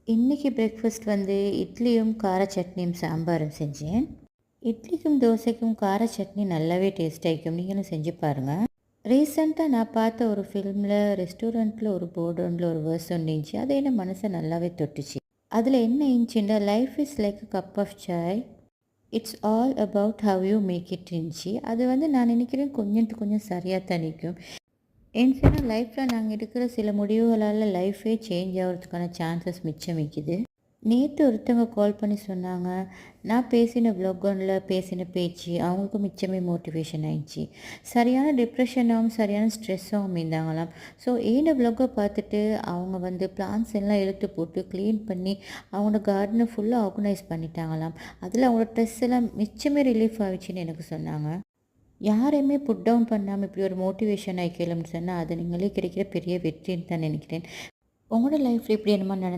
இன்றைக்கி பிரேக்ஃபாஸ்ட் வந்து இட்லியும் கார சட்னியும் சாம்பாரும் செஞ்சேன். இட்லிக்கும் தோசைக்கும் கார சட்னி நல்லாவே டேஸ்ட்டாக இருக்கும். நீங்களும் செஞ்சு பாருங்கள். ரீசெண்டாக நான் பார்த்த ஒரு ஃபிலிமில் ரெஸ்டாரண்ட்டில் ஒரு போர்டோனில் ஒரு வேர்ஸ் இருந்துச்சு. அது என்ன மனசை நல்லாவே தொட்டுச்சு. அதில் என்ன இருந்துச்சுன்னா, life is like a cup of chai, it's all about how you make it இருந்துச்சு. அது வந்து நான் நினைக்கிறேன் கொஞ்சம் சரியாக தான் நிற்கும். ஏன்னு சொன்னால் லைஃப்பில் நாங்கள் எடுக்கிற சில முடிவுகளால் லைஃபே சேஞ்ச் ஆகிறதுக்கான சான்சஸ் மிச்சம் வைக்குது. நேற்று ஒருத்தவங்க கால் பண்ணி சொன்னாங்க, நான் பேசின வ்ளாகில் பேசின பேச்சு அவங்களுக்கும் மிச்சமே மோட்டிவேஷன் ஆயிடுச்சு. சரியான டிப்ரெஷனாகவும் சரியான ஸ்ட்ரெஸ்ஸாகவும் இருந்தாங்களாம். ஸோ ஏன வ்ளாகை பார்த்துட்டு அவங்க வந்து பிளான்ஸ் எல்லாம் இழுத்து போட்டு க்ளீன் பண்ணி அவங்களோட கார்டனை ஃபுல்லாக ஆர்கனைஸ் பண்ணிட்டாங்களாம். அதில் அவங்களோட ஸ்ட்ரெஸ் எல்லாம் மிச்சமே ரிலீஃப் ஆகிடுச்சின்னு எனக்கு சொன்னாங்க. யாரையுமே புட் டவுன் பண்ணாமல் இப்படி ஒரு மோட்டிவேஷன் ஆகிக்கலும்னு சொன்னால் அது நீங்களே கிடைக்கிற பெரிய வெற்றின்னு தான் நினைக்கிறேன். உங்களோட லைஃப்பில் இப்படி என்னமா நடந்து